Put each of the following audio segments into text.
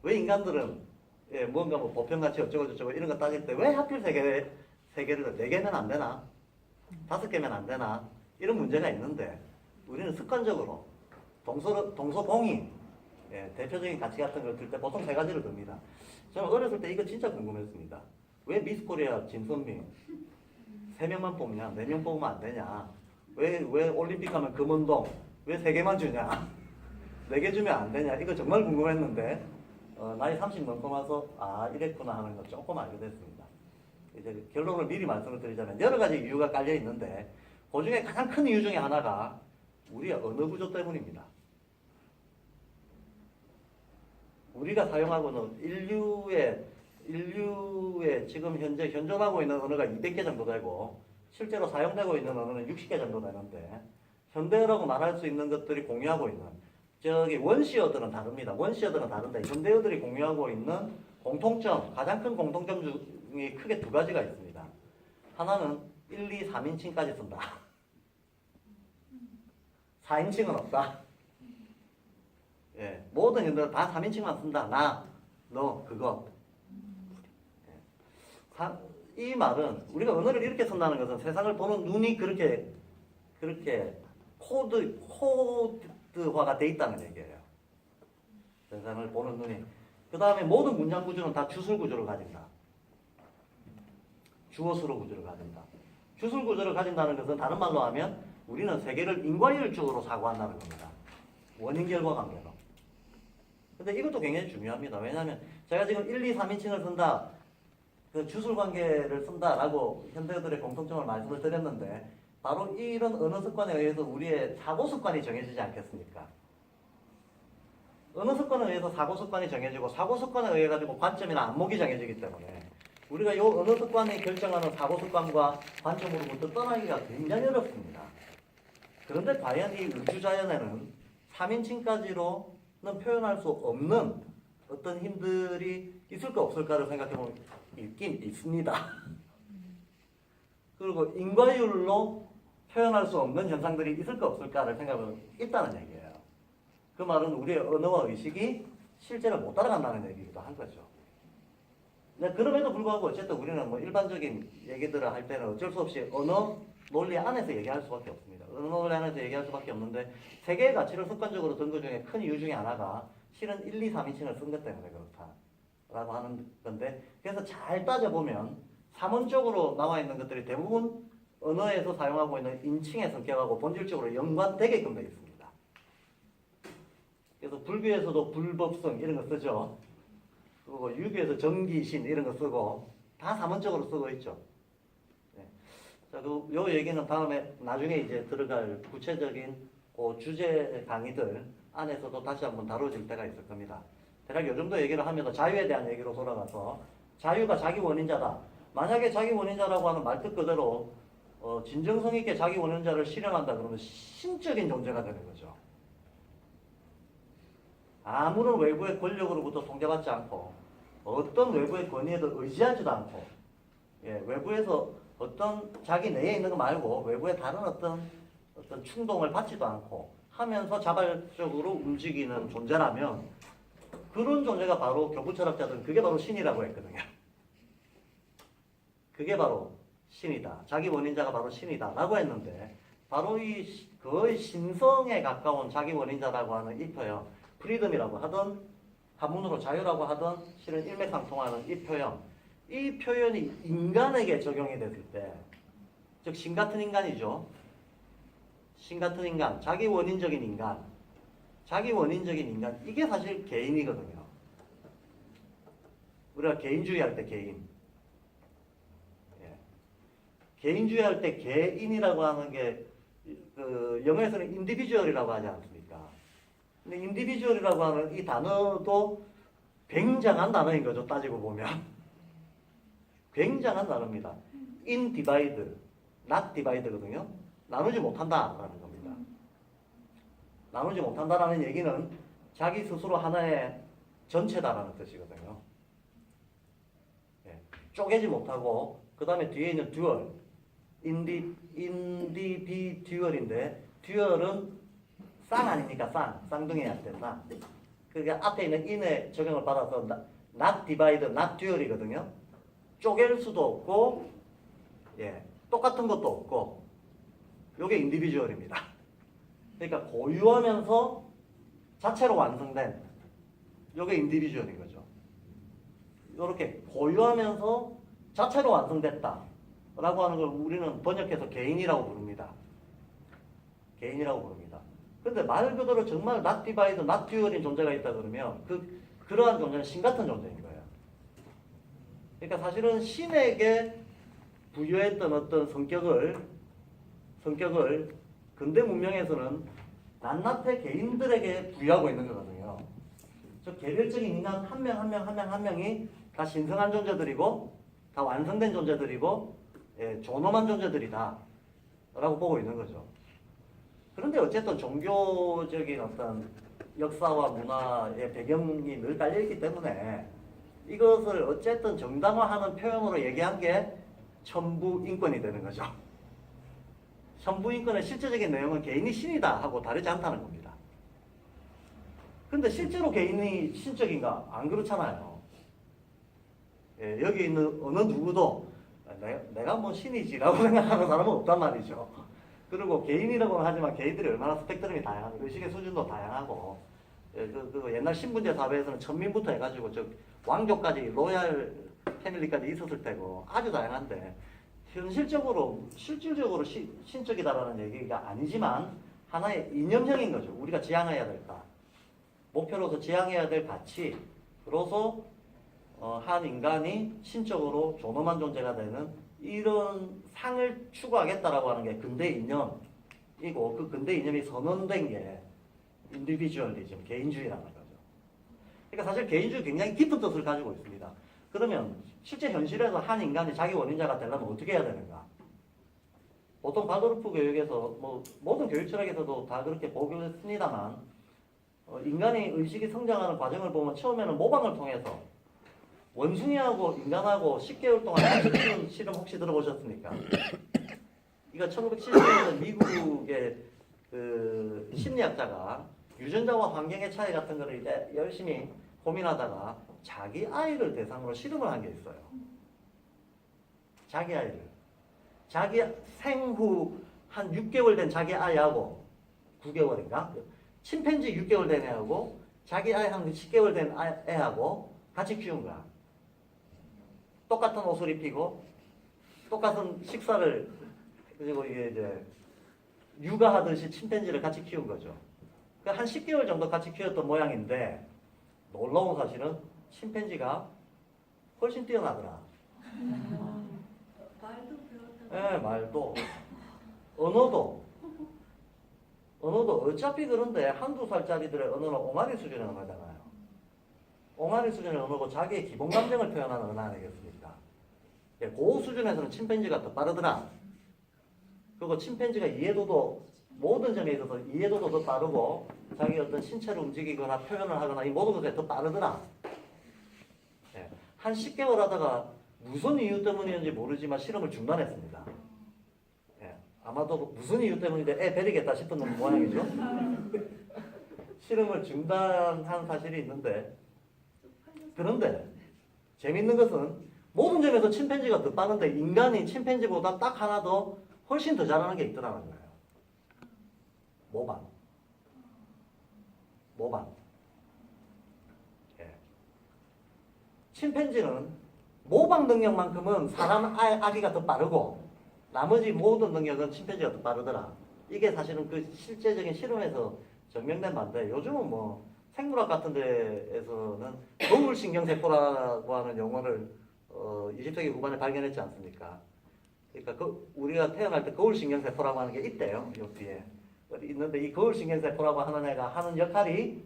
왜 인간들은 뭔가 뭐 보편가치 어쩌고저쩌고 이런 거 따질 때 왜 하필 세 개를 네 개면 안 되나? 다섯 개면 안 되나? 이런 문제가 있는데 우리는 습관적으로 동서봉이 대표적인 가치 같은 걸 들 때 보통 세 가지를 듭니다. 저는 어렸을 때 이거 진짜 궁금했습니다. 왜 미스코리아 진선미 세 명만 뽑냐? 네 명 뽑으면 안 되냐? 왜 올림픽 하면 금운동 왜 세 개만 주냐? 네 개 주면 안 되냐? 이거 정말 궁금했는데 나이 30 넘고 나서 이랬구나 하는 걸 조금 알게 됐습니다. 이제 결론을 미리 말씀을 드리자면 여러 가지 이유가 깔려 있는데 그 중에 가장 큰 이유 중에 하나가 우리의 언어 구조 때문입니다. 우리가 사용하고 있는 인류의 지금 현재 현존하고 있는 언어가 200개 정도 되고 실제로 사용되고 있는 언어는 60개 정도 되는데 현대어라고 말할 수 있는 것들이 공유하고 있는 저기 원시어들은 다릅니다. 원시어들은 다른데 현대어들이 공유하고 있는 공통점, 가장 큰 공통점 중에 크게 두 가지가 있습니다. 하나는 1, 2, 3인칭까지 쓴다. 4인칭은 없다. 모든 현대어 다 3인칭만 쓴다. 나, 너, 그거. 이 말은 우리가 언어를 이렇게 쓴다는 것은 세상을 보는 눈이 그렇게 코드화가 돼 있다는 얘기예요. 세상을 보는 눈이. 그 다음에 모든 문장 구조는 다 주술 구조를 가진다. 주어수로 구조를 가진다. 주술 구조를 가진다는 것은 다른 말로 하면 우리는 세계를 인과율적으로 사고한다는 겁니다. 원인-결과 관계로. 근데 이것도 굉장히 중요합니다. 왜냐하면 제가 지금 1, 2, 3인칭을 쓴다. 그 주술 관계를 쓴다라고 현대어들의 공통점을 말씀을 드렸는데 바로 이런 언어 습관에 의해서 우리의 사고 습관이 정해지지 않겠습니까? 언어 습관에 의해서 사고 습관이 정해지고 사고 습관에 의해 가지고 관점이나 안목이 정해지기 때문에 우리가 이 언어 습관이 결정하는 사고 습관과 관점으로부터 떠나기가 굉장히 어렵습니다. 그런데 과연 이 우주자연에는 3인칭까지로는 표현할 수 없는 어떤 힘들이 있을까 없을까를 생각해보면 있긴 있습니다. 그리고 인과율로 표현할 수 없는 현상들이 있을까 없을까를 생각해보면 있다는 얘기예요. 그 말은 우리의 언어와 의식이 실제로 못 따라간다는 얘기기도 한 거죠. 근데 그럼에도 불구하고 어쨌든 우리는 뭐 일반적인 얘기들을 할 때는 어쩔 수 없이 언어 논리 안에서 얘기할 수밖에 없습니다. 언어 논리 안에서 얘기할 수밖에 없는데 세계의 가치를 습관적으로 든 것 중에 큰 이유 중에 하나가 실은 1, 2, 3인칭을 쓴 것 때문에 그렇다라고 하는 건데 그래서 잘 따져보면 삼원적으로 나와 있는 것들이 대부분 언어에서 사용하고 있는 인칭의 성격하고 본질적으로 연관되게끔 되어 있습니다. 그래서 불교에서도 불법성 이런 거 쓰죠. 그리고 유교에서 정기신 이런 거 쓰고 다 삼원적으로 쓰고 있죠. 네. 자, 요 얘기는 다음에 나중에 이제 들어갈 구체적인 그 주제 강의들 안에서도 다시 한번 다뤄질 때가 있을 겁니다. 대략 요 정도 얘기를 하면 자유에 대한 얘기로 돌아가서 자유가 자기 원인자다. 만약에 자기 원인자라고 하는 말뜻 그대로 진정성 있게 자기 원인자를 실현한다 그러면 신적인 존재가 되는 거죠. 아무런 외부의 권력으로부터 통제받지 않고 어떤 외부의 권위에도 의지하지도 않고 외부에서 어떤 자기 내에 있는 거 말고 외부의 다른 어떤 충동을 받지도 않고 하면서 자발적으로 움직이는 존재라면 그런 존재가 바로 교부 철학자들은 그게 바로 신이라고 했거든요. 그게 바로 신이다. 자기 원인자가 바로 신이다 라고 했는데 바로 이 거의 신성에 가까운 자기 원인자라고 하는 이 표현 프리덤이라고 하던 한문으로 자유라고 하던 실은 일맥상통하는 이 표현이 인간에게 적용이 됐을 때 즉 신 같은 인간이죠. 신 같은 인간, 자기 원인적인 인간 이게 사실 개인이거든요. 우리가 개인주의할 때 개인주의할 때 개인이라고 하는 게 영어에서는 인디비주얼이라고 하지 않습니까? 근데 인디비주얼이라고 하는 이 단어도 굉장한 단어인 거죠. 따지고 보면 굉장한 단어입니다. in divide, not divide거든요. 나누지 못한다라는 겁니다. 나누지 못한다라는 얘기는 자기 스스로 하나의 전체다라는 뜻이거든요. 쪼개지 못하고 그 다음에 뒤에 있는 듀얼, 인디비듀얼인데 듀얼은 쌍 아닙니까? 쌍둥이 할 때 쌍. 그게 앞에 있는 in의 적용을 받아서 not divide, not dual이거든요. 쪼갤 수도 없고, 예, 똑같은 것도 없고, 요게 individual입니다. 그러니까 고유하면서 자체로 완성된 요게 individual인 거죠. 요렇게 고유하면서 자체로 완성됐다 라고 하는 걸 우리는 번역해서 개인이라고 부릅니다. 개인이라고 부릅니다. 근데 말 그대로 정말 not divide, not dual인 존재가 있다 그러면 그러한 존재는 신 같은 존재인 거예요. 그러니까 사실은 신에게 부여했던 어떤 성격을 근대 문명에서는 낱낱의 개인들에게 부여하고 있는 거거든요. 저 개별적인 인간 한 명 한 명이 다 신성한 존재들이고 다 완성된 존재들이고 예, 존엄한 존재들이다 라고 보고 있는 거죠. 그런데 어쨌든 종교적인 어떤 역사와 문화의 배경이 늘 깔려있기 때문에 이것을 어쨌든 정당화하는 표현으로 얘기한 게 천부인권이 되는 거죠. 천부인권의 실제적인 내용은 개인이 신이다 하고 다르지 않다는 겁니다. 근데 실제로 개인이 신적인가? 안 그렇잖아요. 예, 여기 있는 어느 누구도 내가 뭐 신이지라고 생각하는 사람은 없단 말이죠. 그리고 개인이라고는 하지만 개인들이 얼마나 스펙트럼이 다양하고 의식의 수준도 다양하고 예, 옛날 신분제 사회에서는 천민부터 해가지고 저 왕족까지 로얄 패밀리까지 있었을 테고 아주 다양한데 현실적으로 실질적으로 신적이다라는 얘기가 아니지만 하나의 이념형인 거죠. 우리가 지향해야 될까 목표로서 지향해야 될 가치로서 한 인간이 신적으로 존엄한 존재가 되는 이런 상을 추구하겠다라고 하는 게 근대 이념이고 그 근대 이념이 선언된 게 인디비주얼리즘, 개인주의라는 거죠. 그러니까 사실 개인주의 굉장히 깊은 뜻을 가지고 있습니다. 그러면 실제 현실에서 한 인간이 자기 원인자가 되려면 어떻게 해야 되는가? 보통 발도르프 교육에서 뭐 모든 교육 철학에서도 다 그렇게 보기를 했습니다만 인간이 의식이 성장하는 과정을 보면 처음에는 모방을 통해서 원숭이하고 인간하고 10개월 동안 같이 키운 실험 혹시 들어보셨습니까? 이거 1970년대 미국의 그 심리학자가 유전자와 환경의 차이 같은 거를 이제 열심히 고민하다가 자기 아이를 대상으로 실험을 한 게 있어요. 자기 아이를. 자기 생후 한 6개월 된 자기 아이하고 9개월인가? 침팬지 6개월 된 애하고 자기 아이 한 10개월 된 애하고 같이 키운 거야. 똑같은 옷을 입히고 똑같은 식사를 그리고 이게 이제 육아하듯이 침팬지를 같이 키운 거죠. 한 10개월 정도 같이 키웠던 모양인데 놀라운 사실은 침팬지가 훨씬 뛰어나더라. 말도 배웠다. 네, 말도 언어도 어차피 그런데 한두 살짜리들의 언어는 옹알이 수준의 언어잖아요. 옹알이 수준의 언어고 자기의 기본 감정을 표현하는 언어 아니겠습니까? 그 수준에서는 침팬지가 더 빠르더라. 그리고 침팬지가 이해도도 모든 점에 있어서 이해도도 더 빠르고 자기 어떤 신체를 움직이거나 표현을 하거나 이 모든 것에 더 빠르더라. 예, 한 10개월 하다가 무슨 이유 때문인지 모르지만 실험을 중단했습니다. 예, 아마도 무슨 이유 때문인데 애 베리겠다 싶은 모양이죠. 실험을 중단한 사실이 있는데 그런데 재밌는 것은 모든 점에서 침팬지가 더 빠른데 인간이 침팬지보다 딱 하나 더 훨씬 더 잘하는 게 있더라는 거예요. 모방. 예. 침팬지는 모방 능력만큼은 사람 아기가 더 빠르고 나머지 모든 능력은 침팬지가 더 빠르더라. 이게 사실은 그 실제적인 실험에서 증명된 바인데 요즘은 뭐 생물학 같은 데에서는 거울신경세포라고 하는 용어를 20세기 후반에 발견했지 않습니까? 그러니까 우리가 태어날 때 거울신경세포라고 하는 게 있대요. 요 뒤에. 있는데 이 거울신경세포라고 하는 애가 하는 역할이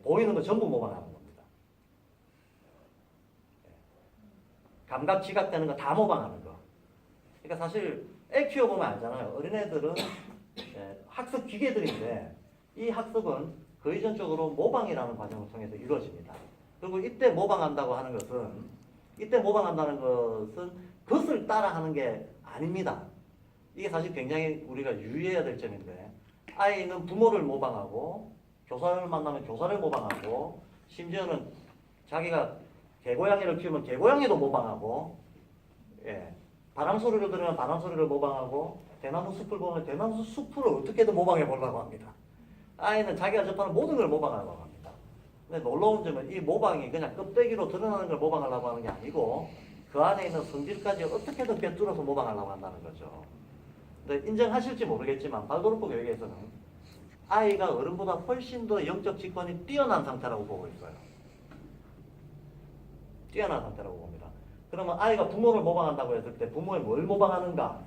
보이는 거 전부 모방하는 겁니다. 감각, 지각되는 거 다 모방하는 거. 그러니까 사실 애 키워보면 알잖아요. 어린애들은 학습 기계들인데 이 학습은 거의전적으로 모방이라는 과정을 통해서 이루어집니다. 그리고 이때 모방한다는 것은 그것을 따라하는 게 아닙니다. 이게 사실 굉장히 우리가 유의해야 될 점인데 아이는 부모를 모방하고 교사를 만나면 교사를 모방하고, 심지어는 자기가 개고양이를 키우면 개고양이도 모방하고, 예. 바람 소리를 들으면 바람 소리를 모방하고, 대나무 숲을 보면 대나무 숲을 어떻게든 모방해 보려고 합니다. 아이는 자기가 접하는 모든 걸 모방하려고 합니다. 근데 놀라운 점은 이 모방이 그냥 껍데기로 드러나는 걸 모방하려고 하는 게 아니고, 그 안에 있는 성질까지 어떻게든 꿰뚫어서 모방하려고 한다는 거죠. 근데 인정하실지 모르겠지만 발도르프 교육에서는 아이가 어른보다 훨씬 더 영적 직관이 뛰어난 상태라고 보고 있어요. 뛰어난 상태라고 봅니다. 그러면 아이가 부모를 모방한다고 했을 때 부모의 뭘 모방하는가?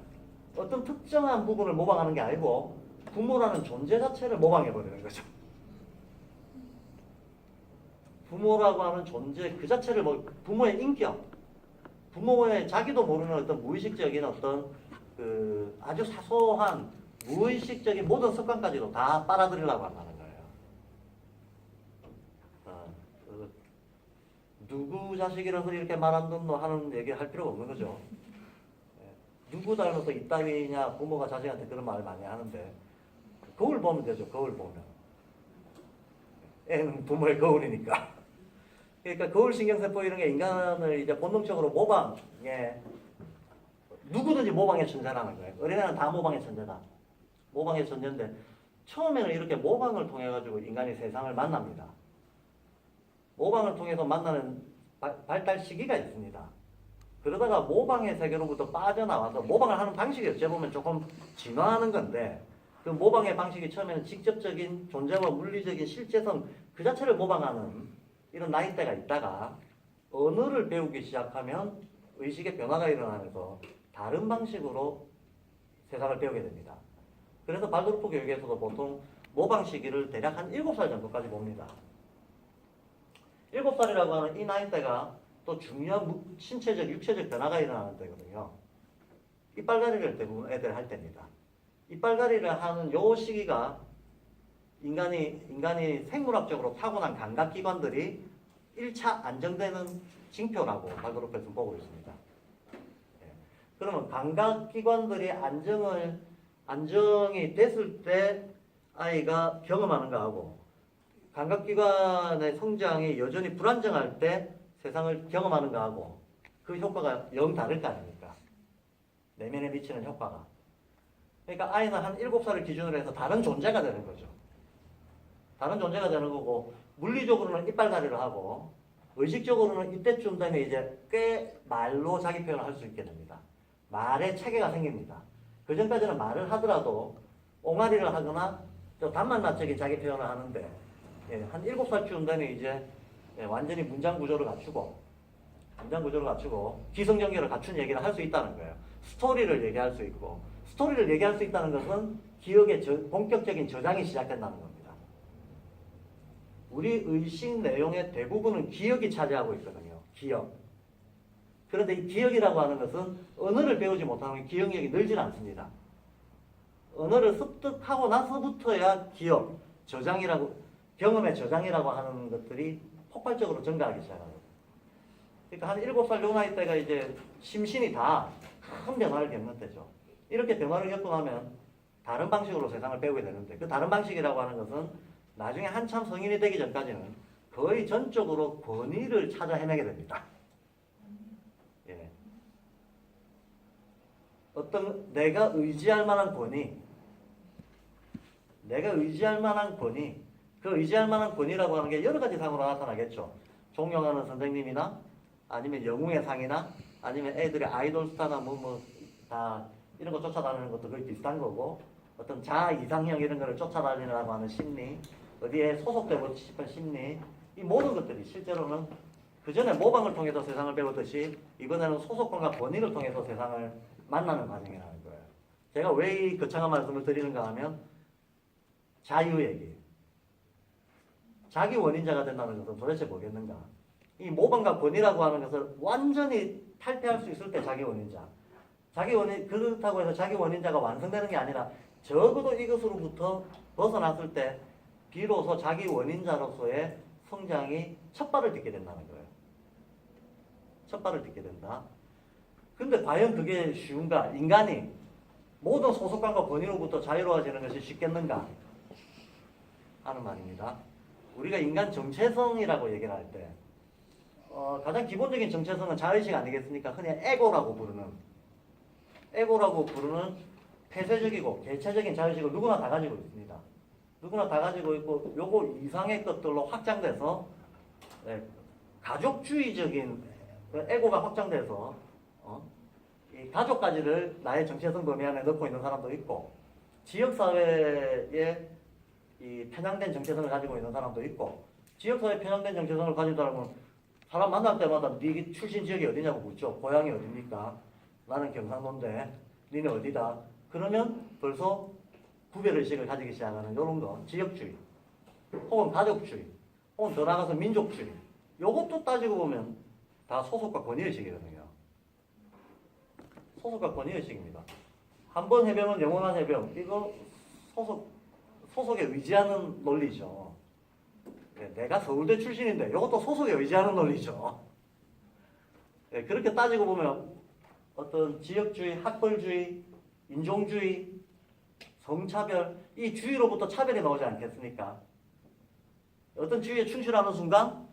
어떤 특정한 부분을 모방하는 게 아니고 부모라는 존재 자체를 모방해버리는 거죠. 부모라고 하는 존재 그 자체를 부모의 인격, 부모의 자기도 모르는 어떤 무의식적인 어떤 그 아주 사소한 무의식적인 모든 습관까지도 다 빨아들이려고 한다는 거예요. 누구 자식이라서 이렇게 말 안 듣노 하는 얘기 할 필요가 없는 거죠. 누구 닮아서 이따위냐 부모가 자식한테 그런 말을 많이 하는데 거울 보면 되죠. 거울 보면 애는 부모의 거울이니까. 그러니까 거울 신경세포 이런 게 인간을 이제 본능적으로 모방에 누구든지 모방의 천재라는 거예요. 어린애는 다 모방의 천재다. 모방의 천재인데 처음에는 이렇게 모방을 통해 가지고 인간이 세상을 만납니다. 모방을 통해서 만나는 발달 시기가 있습니다. 그러다가 모방의 세계로부터 빠져나와서 모방을 하는 방식이 어찌 보면 조금 진화하는 건데 그 모방의 방식이 처음에는 직접적인 존재와 물리적인 실제성 그 자체를 모방하는 이런 나이대가 있다가 언어를 배우기 시작하면 의식의 변화가 일어나면서 다른 방식으로 세상을 배우게 됩니다. 그래서 발도르프 교육에서도 보통 모방 시기를 대략 한 7살 정도까지 봅니다. 7살이라고 하는 이 나이대가 또 중요한 신체적, 육체적 변화가 일어나는 때거든요. 이빨갈이를 대부분 애들 할 때입니다. 이빨갈이를 하는 요 시기가 인간이 생물학적으로 타고난 감각기관들이 1차 안정되는 징표라고 발도르프에서 보고 있습니다. 그러면 감각기관들이 안정이 됐을 때 아이가 경험하는 거하고 감각기관의 성장이 여전히 불안정할 때 세상을 경험하는 거하고 그 효과가 영 다를 거 아닙니까? 내면에 미치는 효과가. 그러니까 아이는 한 7살을 기준으로 해서 다른 존재가 되는 거죠. 다른 존재가 되는 거고 물리적으로는 이빨갈이를 하고 의식적으로는 이때쯤 되면 이제 꽤 말로 자기 표현을 할 수 있게 됩니다. 말에 체계가 생깁니다. 그 전까지는 말을 하더라도 옹알이를 하거나 좀 단만나적인 자기 표현을 하는데 한 7살쯤 되면 이제 완전히 문장 구조를 갖추고 기성전결을 갖춘 얘기를 할 수 있다는 거예요. 스토리를 얘기할 수 있고 스토리를 얘기할 수 있다는 것은 기억의 본격적인 저장이 시작된다는 겁니다. 우리 의식 내용의 대부분은 기억이 차지하고 있거든요. 기억. 그런데 이 기억이라고 하는 것은 언어를 배우지 못하면 기억력이 늘질 않습니다. 언어를 습득하고 나서부터야 기억, 경험의 저장이라고 하는 것들이 폭발적으로 증가하기 시작합니다. 그러니까 한 7살 요 나이 때가 이제 심신이 다 큰 변화를 겪는 때죠. 이렇게 변화를 겪고 나면 다른 방식으로 세상을 배우게 되는데 그 다른 방식이라고 하는 것은 나중에 한참 성인이 되기 전까지는 거의 전적으로 권위를 찾아 헤매게 됩니다. 예. 어떤 내가 의지할 만한 권위, 그 의지할 만한 권위라고 하는 게 여러 가지 상으로 나타나겠죠. 존경하는 선생님이나 아니면 영웅의 상이나 아니면 애들의 아이돌 스타나 다 이런 거 쫓아다니는 것도 거의 비슷한 거고 어떤 자아 이상형 이런 거를 쫓아다니려고 하는 심리, 어디에 소속되고 싶은 심리, 이 모든 것들이 실제로는 그 전에 모방을 통해서 세상을 배우듯이 이번에는 소속감과 권위를 통해서 세상을 만나는 과정이라는 거예요. 제가 왜 이 거창한 말씀을 드리는가 하면 자유 얘기. 자기 원인자가 된다는 것은 도대체 뭐겠는가? 이 모방과 권위라고 하는 것을 완전히 탈피할 수 있을 때 자기 원인자. 그렇다고 해서 자기 원인자가 완성되는 게 아니라 적어도 이것으로부터 벗어났을 때 비로소 자기 원인자로서의 성장이 첫 발을 딛게 된다는 거예요. 첫 발을 딛게 된다. 근데 과연 그게 쉬운가? 인간이 모든 소속감과 권위로부터 자유로워지는 것이 쉽겠는가? 하는 말입니다. 우리가 인간 정체성이라고 얘기를 할 때, 가장 기본적인 정체성은 자의식 아니겠습니까? 흔히 에고라고 부르는 폐쇄적이고 개체적인 자의식을 누구나 다 가지고 있습니다. 누구나 다 가지고 있고, 요거 이상의 것들로 확장돼서 가족주의적인 그 에고가 확장돼서 이 가족까지를 나의 정체성 범위 안에 넣고 있는 사람도 있고, 지역사회에 이 편향된 정체성을 가지고 있는 사람도 있고, 지역사회 편향된 정체성을 가진 사람은 사람 만날 때마다 네 출신 지역이 어디냐고 묻죠. 고향이 어딥니까? 나는 경상도인데 니네 어디다? 그러면 벌써 구별의식을 가지기 시작하는 이런 거, 지역주의 혹은 가족주의 혹은 더 나아가서 민족주의, 요것도 따지고 보면 다 소속과 권위의식이거든요. 소속과 권위의식입니다. 한 번 해병은 영원한 해병, 이거 소속에 의지하는 논리죠. 내가 서울대 출신인데 이것도 소속에 의지하는 논리죠. 그렇게 따지고 보면 어떤 지역주의, 학벌주의, 인종주의, 성차별, 이 주의로부터 차별이 나오지 않겠습니까? 어떤 주의에 충실하는 순간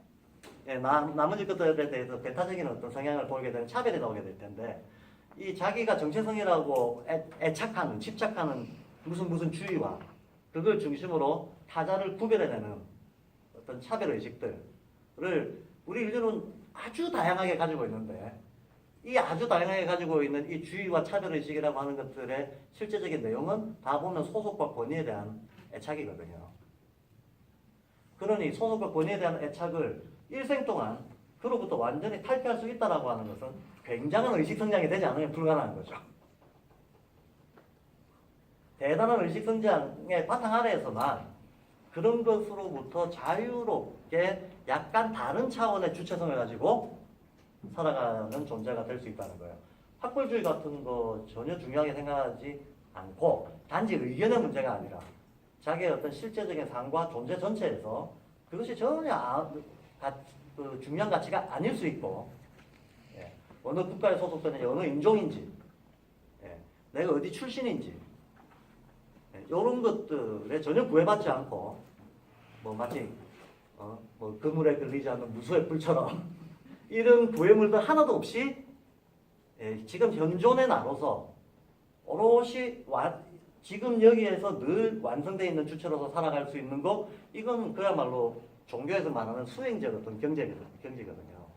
나머지 것들에 대해서 배타적인 어떤 성향을 보이게 되는 차별이 나오게 될 텐데, 이 자기가 정체성이라고 애착하는, 집착하는 무슨 주의와 그걸 중심으로 타자를 구별해내는 어떤 차별의식들을 우리 인류는 아주 다양하게 가지고 있는데, 이 아주 다양하게 가지고 있는 이 주의와 차별의식이라고 하는 것들의 실제적인 내용은 다 보면 소속과 권위에 대한 애착이거든요. 그러니 소속과 권위에 대한 애착을 일생 동안 그로부터 완전히 탈피할 수 있다고 하는 것은 굉장한 의식성장이 되지 않으면 불가능한 거죠. 대단한 의식성장의 바탕 아래에서만 그런 것으로부터 자유롭게 약간 다른 차원의 주체성을 가지고 살아가는 존재가 될 수 있다는 거예요. 학벌주의 같은 거 전혀 중요하게 생각하지 않고, 단지 의견의 문제가 아니라 자기의 어떤 실제적인 삶과 존재 전체에서 그것이 전혀 중요한 가치가 아닐 수 있고, 어느 국가에 소속되는지, 어느 인종인지, 내가 어디 출신인지, 이런 것들에 전혀 구애받지 않고, 마치 뭐 그물에 걸리지 않는 무수의 불처럼 이런 구애물들 하나도 없이 지금 현존에 나눠서 오롯이 지금 여기에서 늘 완성되어 있는 주체로서 살아갈 수 있는 거, 이건 그야말로 종교에서 말하는 수행적 어떤 경지거든요.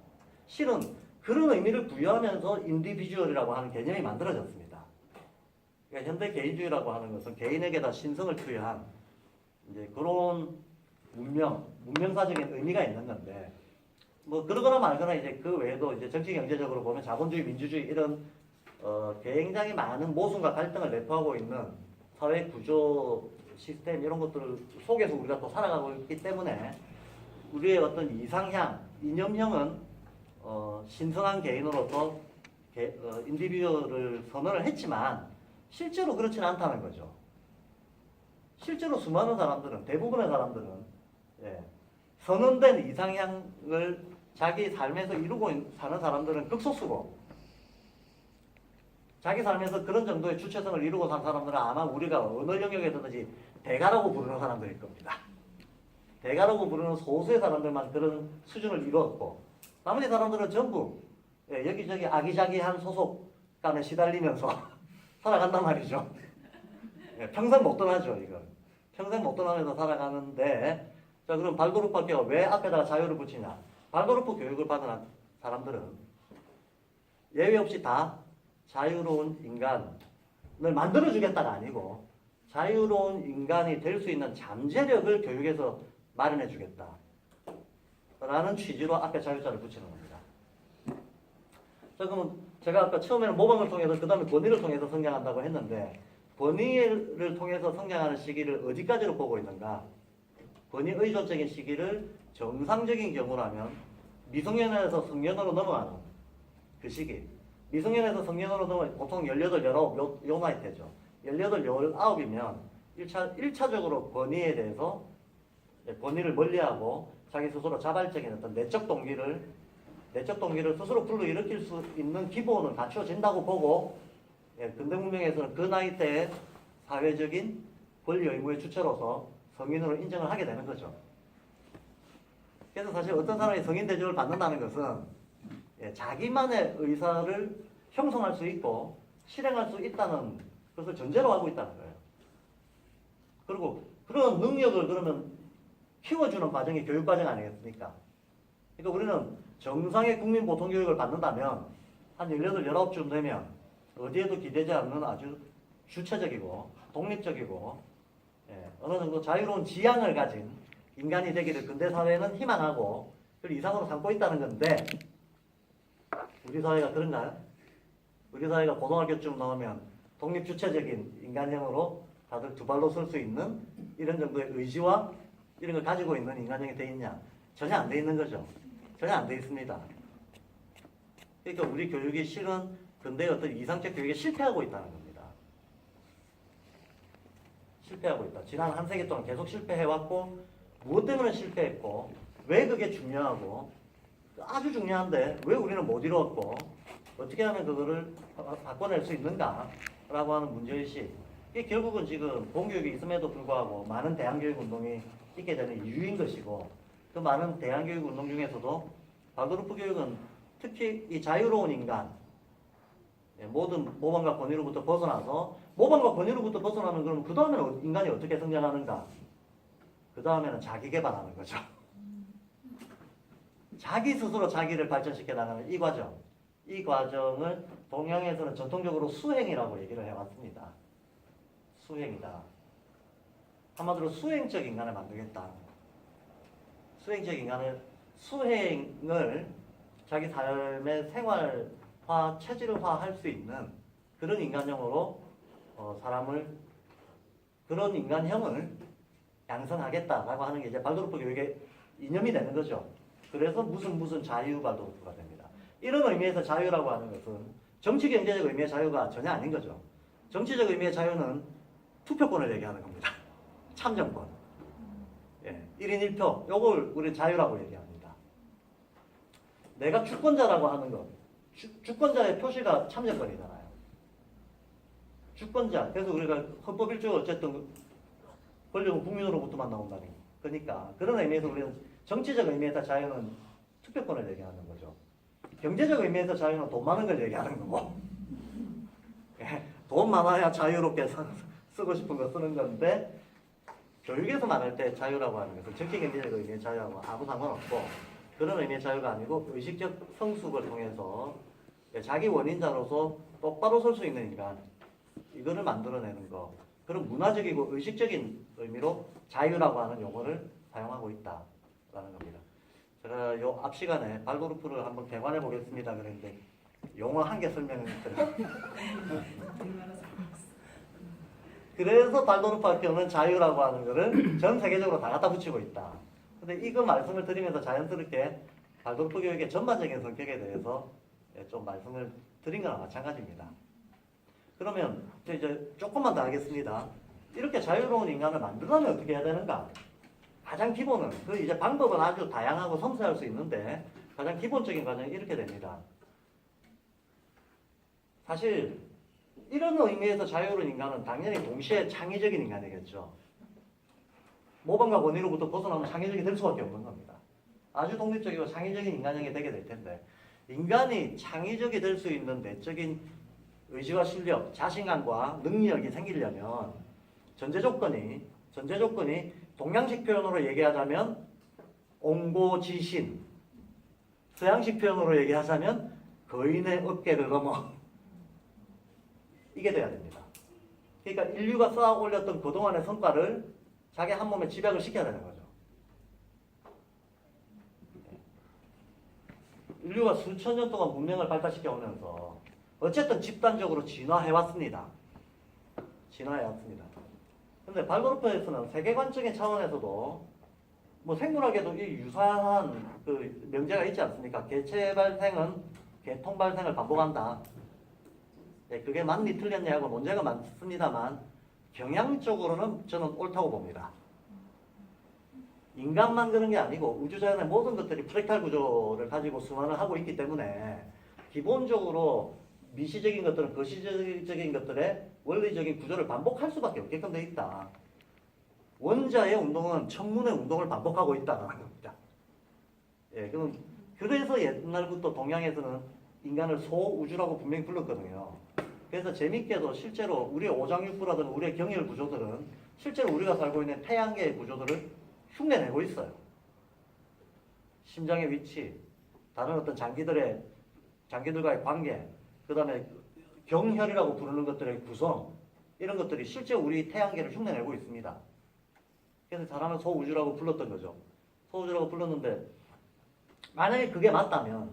실은 그런 의미를 부여하면서 인디비주얼이라고 하는 개념이 만들어졌습니다. 그러니까 현대 개인주의라고 하는 것은 개인에게다 신성을 투여한 이제 그런 문명사적인 의미가 있는 건데, 그러거나 말거나 이제 그 외에도 이제 정치 경제적으로 보면 자본주의, 민주주의 이런 굉장히 많은 모순과 갈등을 내포하고 있는 사회 구조 시스템, 이런 것들 속에서 우리가 또 살아가고 있기 때문에 우리의 어떤 이상향, 이념형은 신성한 개인으로서 인디비주얼을 선언을 했지만 실제로 그렇지는 않다는 거죠. 실제로 수많은 사람들은, 대부분의 사람들은 선언된 이상향을 자기 삶에서 이루고 사는 사람들은 극소수고, 자기 삶에서 그런 정도의 주체성을 이루고 산 사람들은 아마 우리가 어느 영역에서든지 대가라고 부르는 사람들일 겁니다. 대가라고 부르는 소수의 사람들만 그런 수준을 이루었고, 나머지 사람들은 전부 여기저기 아기자기한 소속감에 시달리면서 살아간단 말이죠. 평생 못 떠나죠, 이건. 평생 못 떠나면서 살아가는데, 자, 그럼 발도르프 학교가 왜 앞에다가 자유를 붙이냐? 발도르프 교육을 받은 사람들은 예외 없이 다 자유로운 인간을 만들어주겠다가 아니고, 자유로운 인간이 될 수 있는 잠재력을 교육에서 마련해주겠다 라는 취지로 앞에 자유자를 붙이는 겁니다. 자, 그러면 제가 아까 처음에는 모방을 통해서, 그 다음에 권위를 통해서 성장한다고 했는데, 권위를 통해서 성장하는 시기를 어디까지로 보고 있는가? 권위 의존적인 시기를 정상적인 경우라면 미성년에서 성년으로 넘어가는 그 시기, 미성년에서 성년으로 넘어가면 보통 18, 19 요 나이 때죠. 18, 19이면 1차적으로 권위에 대해서, 권위를 멀리하고 자기 스스로 자발적인 어떤 내적 동기를 스스로 불러일으킬 수 있는 기본은 갖추어진다고 보고, 근대 문명에서는 그 나이 때에 사회적인 권리 의무의 주체로서 성인으로 인정을 하게 되는 거죠. 그래서 사실 어떤 사람이 성인 대접을 받는다는 것은 자기만의 의사를 형성할 수 있고 실행할 수 있다는 것을 전제로 하고 있다는 거예요. 그리고 그런 능력을 그러면 키워주는 과정이 교육과정 아니겠습니까? 그러니까 우리는 정상의 국민 보통 교육을 받는다면 한 18, 19쯤 되면 어디에도 기대지 않는 아주 주체적이고 독립적이고 어느 정도 자유로운 지향을 가진 인간이 되기를 근대사회는 희망하고 그걸 이상으로 삼고 있다는 건데 우리 사회가 그런가요? 우리 사회가 고등학교쯤 나오면 독립주체적인 인간형으로 다들 두 발로 설 수 있는 이런 정도의 의지와 이런 걸 가지고 있는 인간형이 돼 있냐? 전혀 안 돼 있는 거죠. 전혀 안 돼 있습니다. 그러니까 우리 교육이 실은 근대의 어떤 이상적 교육에 실패하고 있다는 겁니다. 실패하고 있다. 지난 한 세기 동안 계속 실패해왔고 무엇 때문에 실패했고 왜 그게 중요하고 아주 중요한데 왜 우리는 못 이루었고 어떻게 하면 그거를 바꿔낼 수 있는가 라고 하는 문제의식 이게 결국은 지금 공교육이 있음에도 불구하고 많은 대안교육 운동이 있게 되는 이유인 것이고 그 많은 대안교육 운동 중에서도 발도르프 교육은 특히 이 자유로운 인간 모든 모방과 권위로부터 벗어나서 모방과 권위로부터 벗어나면 그럼 그 다음에는 인간이 어떻게 성장하는가? 그 다음에는 자기 개발하는 거죠. 자기 스스로 자기를 발전시켜 나가는 이 과정. 이 과정을 동양에서는 전통적으로 수행이라고 얘기를 해왔습니다. 수행이다. 한마디로 수행적 인간을 만들겠다. 수행적 인간을 수행을 자기 삶의 생활화, 체질화 할 수 있는 그런 인간형으로 사람을 그런 인간형을 양성하겠다라고 하는 게 이제 발도르프 교육의 이념이 되는 거죠. 그래서 무슨 자유 발도르프가 됩니다. 이런 의미에서 자유라고 하는 것은 정치 경제적 의미의 자유가 전혀 아닌 거죠. 정치적 의미의 자유는 투표권을 얘기하는 겁니다. 참정권. 1인 1표. 요걸 우리 자유라고 얘기합니다. 내가 주권자라고 하는 것. 주권자의 표시가 참정권이잖아요. 주권자. 그래서 우리가 헌법 1조가 어쨌든 권력은 국민으로부터만 나온다니. 그러니까 그런 의미에서 우리는 정치적 의미에서 자유는 투표권을 얘기하는 거죠. 경제적 의미에서 자유는 돈 많은 걸 얘기하는 거고. 돈 많아야 자유롭게 쓰고 싶은 거 쓰는 건데 교육에서 말할 때 자유라고 하는 것은 정치 경제적 의미의 자유하고 아무 상관없고 그런 의미의 자유가 아니고 의식적 성숙을 통해서 자기 원인자로서 똑바로 설 수 있는 인간 이거를 만들어내는 거 그런 문화적이고 의식적인 의미로 자유라고 하는 용어를 사용하고 있다라는 겁니다. 제가 요 앞 시간에 발도르프를 한번 개관해 보겠습니다. 그랬는데 용어 한 개 설명을 드려요. 그래서 발도르프 학교는 자유라고 하는 거를 전 세계적으로 다 갖다 붙이고 있다. 근데 이거 말씀을 드리면서 자연스럽게 발도르프 교육의 전반적인 성격에 대해서 좀 말씀을 드린 거나 마찬가지입니다. 그러면 이제 조금만 더 하겠습니다. 이렇게 자유로운 인간을 만들려면 어떻게 해야 되는가? 가장 기본은 그 이제 방법은 아주 다양하고 섬세할 수 있는데 가장 기본적인 과정이 이렇게 됩니다. 사실 이런 의미에서 자유로운 인간은 당연히 동시에 창의적인 인간이겠죠. 모방과 권위로부터 벗어나면 창의적이 될 수밖에 없는 겁니다. 아주 독립적이고 창의적인 인간형이 되게 될 텐데 인간이 창의적이 될 수 있는 내적인 의지와 실력, 자신감과 능력이 생기려면 전제 조건이 동양식 표현으로 얘기하자면 옹고지신, 서양식 표현으로 얘기하자면 거인의 어깨를 넘어 이게 돼야 됩니다. 그러니까 인류가 쌓아 올렸던 그동안의 성과를 자기 한 몸에 집약을 시켜야 되는 거죠. 인류가 수천 년 동안 문명을 발달시켜 오면서 어쨌든 집단적으로 진화해왔습니다. 근데 발도르프에서는 세계관적인 차원에서도 뭐 생물학에도 이 유사한 그 명제가 있지 않습니까? 개체 발생은 개통 발생을 반복한다. 그게 맞니 틀렸냐고 문제가 많습니다만 경향적으로는 저는 옳다고 봅니다. 인간만 그런 게 아니고 우주자연의 모든 것들이 프랙탈 구조를 가지고 순환을 하고 있기 때문에 기본적으로 미시적인 것들은 거시적인 것들의 원리적인 구조를 반복할 수밖에 없게끔 돼 있다. 원자의 운동은 천문의 운동을 반복하고 있다는 겁니다. 예, 그래서 옛날부터 동양에서는 인간을 소우주라고 분명히 불렀거든요. 그래서 재밌게도 실제로 우리의 오장육부라든 우리의 경혈 구조들은 실제로 우리가 살고 있는 태양계의 구조들을 흉내내고 있어요. 심장의 위치, 다른 어떤 장기들과의 관계, 그 다음에 경혈이라고 부르는 것들의 구성, 이런 것들이 실제 우리 태양계를 흉내내고 있습니다. 그래서 사람을 소우주라고 불렀던 거죠. 소우주라고 불렀는데 만약에 그게 맞다면,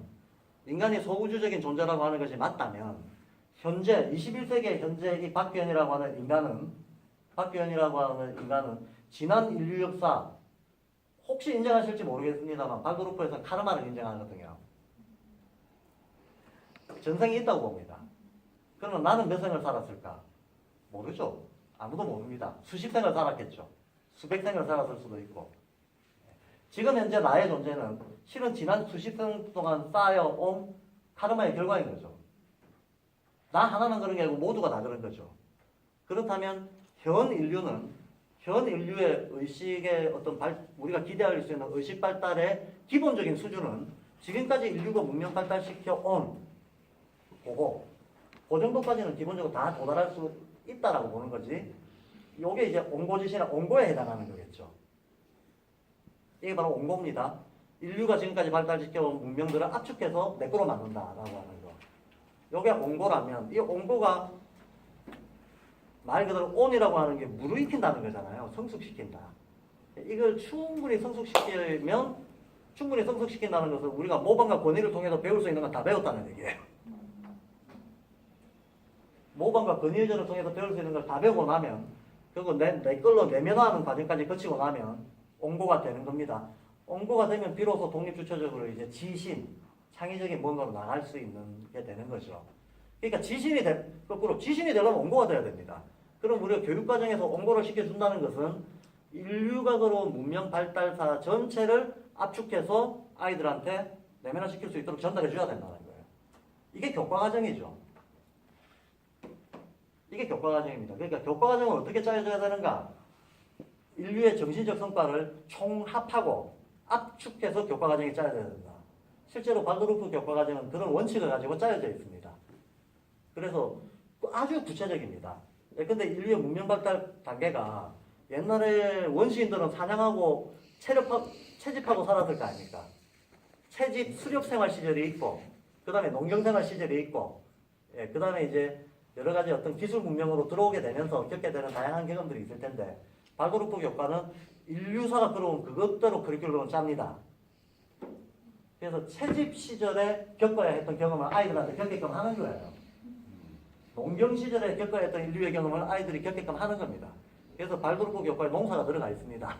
인간이 소우주적인 존재라고 하는 것이 맞다면, 현재 21세기의 현재 이 박규현이라고 하는 인간은 지난 인류 역사, 혹시 인정하실지 모르겠습니다만 발도르프에서 카르마를 인정하거든요. 전생이 있다고 봅니다. 그러면 나는 몇 생을 살았을까? 모르죠. 아무도 모릅니다. 수십 생을 살았겠죠. 수백 생을 살았을 수도 있고. 지금 현재 나의 존재는 실은 지난 수십 생 동안 쌓여온 카르마의 결과인 거죠. 나 하나만 그런 게 아니고 모두가 다 그런 거죠. 그렇다면 현 인류의 의식의 어떤 우리가 기대할 수 있는 의식 발달의 기본적인 수준은 지금까지 인류가 문명 발달시켜 온 그 정도까지는 기본적으로 다 도달할 수 있다라고 보는 거지. 요게 이제 온고지시나 온고에 해당하는 거겠죠. 이게 바로 온고입니다. 인류가 지금까지 발달시켜온 문명들을 압축해서 내 거로 만든다라고 하는 거. 요게 온고라면 이 온고가 말 그대로 온이라고 하는 게 무르익힌다는 거잖아요. 성숙시킨다. 이걸 충분히 성숙시킨다는 것은 우리가 모방과 권위를 통해서 배울 수 있는 건 다 배웠다는 얘기예요. 모방과 권위를 통해서 배울 수 있는 걸 다 배우고 나면, 그리고 내 걸로 내면화하는 과정까지 거치고 나면 온고가 되는 겁니다. 온고가 되면 비로소 독립주체적으로 이제 지신, 창의적인 뭔가로 나갈 수 있는 게 되는 거죠. 그러니까 거꾸로 지신이 되려면 온고가 돼야 됩니다. 그럼 우리가 교육과정에서 온고를 시켜준다는 것은 인류가 걸어온 문명 발달사 전체를 압축해서 아이들한테 내면화시킬 수 있도록 전달해줘야 된다는 거예요. 이게 교과과정이죠. 이게 교과과정입니다. 그러니까 교과과정을 어떻게 짜여져야 되는가? 인류의 정신적 성과를 총합하고 압축해서 교과과정이 짜여져야 된다. 실제로 발도르프 교과과정은 그런 원칙을 가지고 짜여져 있습니다. 그래서 아주 구체적입니다. 근데 인류의 문명 발달 단계가 옛날에 원시인들은 사냥하고 채집하고 살았을 거 아닙니까? 채집, 수렵 생활 시절이 있고, 그 다음에 농경 생활 시절이 있고, 그 다음에 이제 여러 가지 어떤 기술 문명으로 들어오게 되면서 겪게 되는 다양한 경험들이 있을 텐데, 발도르프 교과는 인류사가 끌어온 그것대로 커리큘럼을 짭니다. 그래서 채집 시절에 겪어야 했던 경험을 아이들한테 겪게끔 하는 거예요. 농경 시절에 겪어야 했던 인류의 경험을 아이들이 겪게끔 하는 겁니다. 그래서 발도르프 교과에 농사가 들어가 있습니다.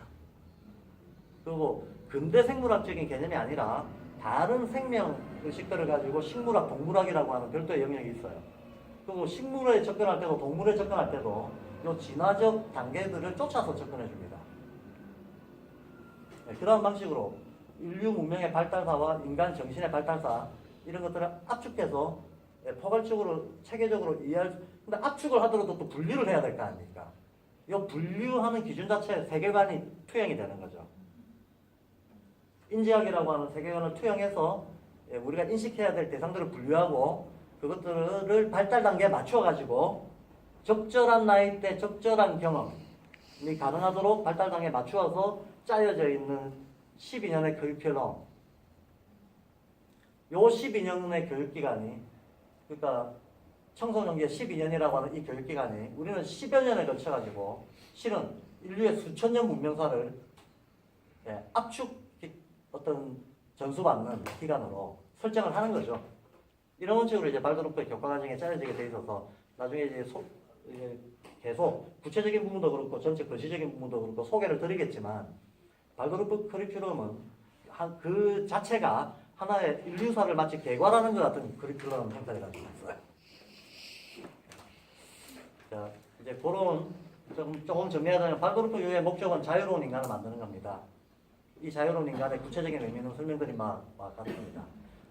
그리고 근대 생물학적인 개념이 아니라 다른 생명 의식들을 가지고 식물학, 동물학이라고 하는 별도의 영역이 있어요. 그리고 식물에 접근할 때도 동물에 접근할 때도 이 진화적 단계들을 쫓아서 접근해 줍니다. 그런 방식으로 인류 문명의 발달사와 인간 정신의 발달사 이런 것들을 압축해서 포괄적으로 체계적으로 근데 압축을 하더라도 또 분류를 해야 될 거 아닙니까? 이 분류하는 기준 자체에 세계관이 투영이 되는 거죠. 인지학이라고 하는 세계관을 투영해서 우리가 인식해야 될 대상들을 분류하고 그것들을 발달 단계에 맞춰 가지고 적절한 나이 때 적절한 경험이 가능하도록 발달 단계에 맞추어서 짜여져 있는 12년의 교육편로 요 12년의 교육기간이, 그러니까 청소년기의 12년이라고 하는 이 교육기간이 우리는 10여 년에 걸쳐가지고 실은 인류의 수천 년 문명사를 압축 어떤 전수받는 기간으로 설정을 하는 거죠. 이런 원칙으로 이제 발도르프의 교과과정에 짜여지게 돼 있어서 나중에 이제 계속 구체적인 부분도 그렇고 전체 거시적인 부분도 그렇고 소개를 드리겠지만 발도르프 커리큘럼은 그 자체가 하나의 인류사를 마치 개괄하는 것 같은 커리큘럼 형태를 가지고 있어요. 자, 이제 그런 조금 정리하자면 발도르프 교육의 목적은 자유로운 인간을 만드는 겁니다. 이 자유로운 인간의 구체적인 의미는 설명드린 바와 같습니다.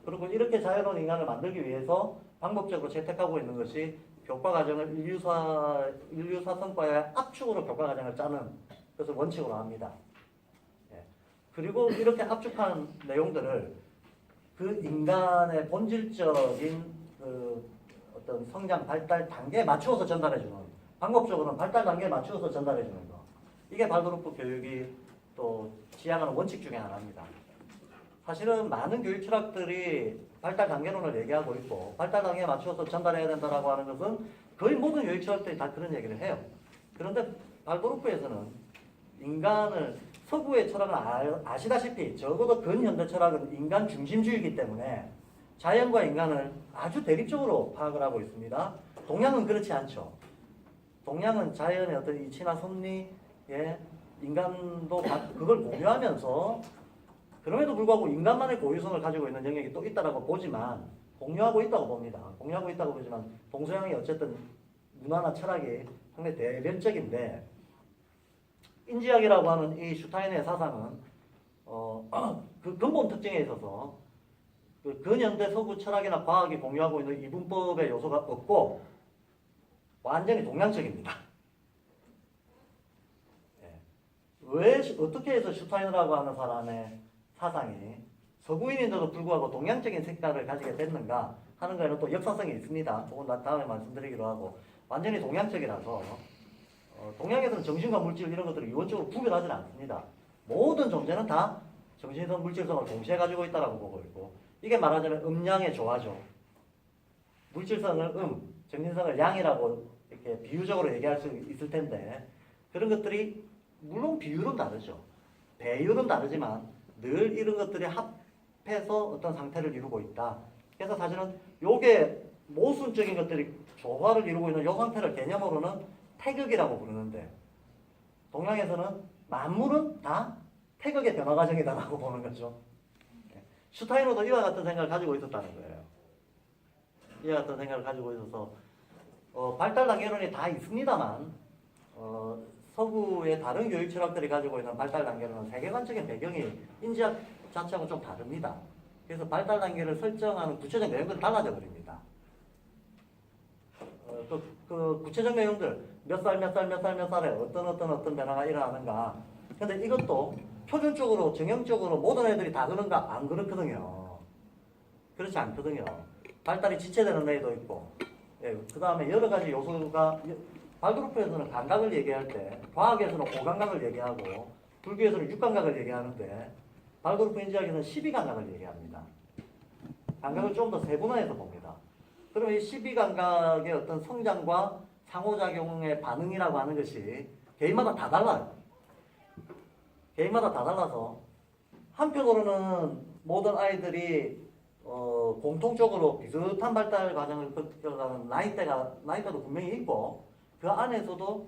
그리고 이렇게 자유로운 인간을 만들기 위해서 방법적으로 채택하고 있는 것이 교과과정을 인류사 성과의 압축으로 교과과정을 짜는 그래서 원칙으로 합니다. 예. 그리고 이렇게 압축한 내용들을 그 인간의 본질적인 그 어떤 성장 발달 단계에 맞추어서 전달해주는, 방법적으로는 발달 단계에 맞추어서 전달해주는 거. 이게 발도르프 교육이 또 지향하는 원칙 중에 하나입니다. 사실은 많은 교육 철학들이 발달 단계론을 얘기하고 있고 발달 단계에 맞추어서 전달해야 된다라고 하는 것은 거의 모든 교육 철학들이 다 그런 얘기를 해요. 그런데 발도르프에서는 인간을, 서구의 철학은 아시다시피 적어도 근현대 철학은 인간 중심주의이기 때문에 자연과 인간을 아주 대립적으로 파악을 하고 있습니다. 동양은 그렇지 않죠. 동양은 자연의 어떤 이치나 섭리에 인간도 그걸 공유하면서 그럼에도 불구하고 인간만의 고유성을 가지고 있는 영역이 또 있다라고 보지만, 공유하고 있다고 봅니다. 공유하고 있다고 보지만 동서양이 어쨌든 문화나 철학이 상당히 대변적인데, 인지학이라고 하는 이 슈타인의 사상은 그 근본 특징에 있어서 그 근현대 서구 철학이나 과학이 공유하고 있는 이분법의 요소가 없고 완전히 동양적입니다. 예. 왜 어떻게 해서 슈타인이라고 하는 사람의 사상이 서구인인데도 불구하고 동양적인 색깔을 가지게 됐는가 하는 거에는 또 역사성이 있습니다. 조금 다음에 말씀드리기로 하고, 완전히 동양적이라서 동양에서는 정신과 물질 이런 것들을 이원적으로 구별하지 않습니다. 모든 존재는 다 정신성, 물질성을 동시에 가지고 있다고 보고 있고, 이게 말하자면 음양의 조화죠. 물질성을 정신성을 양이라고 이렇게 비유적으로 얘기할 수 있을 텐데, 그런 것들이 물론 비율은 다르죠. 배율은 다르지만 늘 이런 것들이 합해서 어떤 상태를 이루고 있다. 그래서 사실은 요게 모순적인 것들이 조화를 이루고 있는 요 상태를 개념으로는 태극이라고 부르는데, 동양에서는 만물은 다 태극의 변화 과정이다라고 보는 거죠. 슈타이너도 이와 같은 생각을 가지고 있었다는 거예요. 이와 같은 생각을 가지고 있어서 발달 단계론이 다 있습니다만 서구의 다른 교육 철학들이 가지고 있는 발달 단계론은 세계관적인 배경이 인지학 자체하고 좀 다릅니다. 그래서 발달 단계를 설정하는 구체적 내용들이 달라져 버립니다. 그 구체적 내용들, 몇 살에 어떤 변화가 일어나는가. 근데 이것도 표준적으로, 정형적으로 모든 애들이 다 그런가? 안 그렇거든요. 그렇지 않거든요. 발달이 지체되는 애도 있고, 예, 그 다음에 여러 가지 요소가, 발도르프에서는 감각을 얘기할 때, 과학에서는 오감각을 얘기하고, 불교에서는 육감각을 얘기하는데, 발도르프 인지학에서는 12감각을 얘기합니다. 감각을 좀 더 세분화해서 봅니다. 그러면 이 12감각의 어떤 성장과 상호작용의 반응이라고 하는 것이 개인마다 다 달라요. 개인마다 다 달라서 한편으로는 모든 아이들이 공통적으로 비슷한 발달 과정을 거쳐가는 나이대도 분명히 있고, 그 안에서도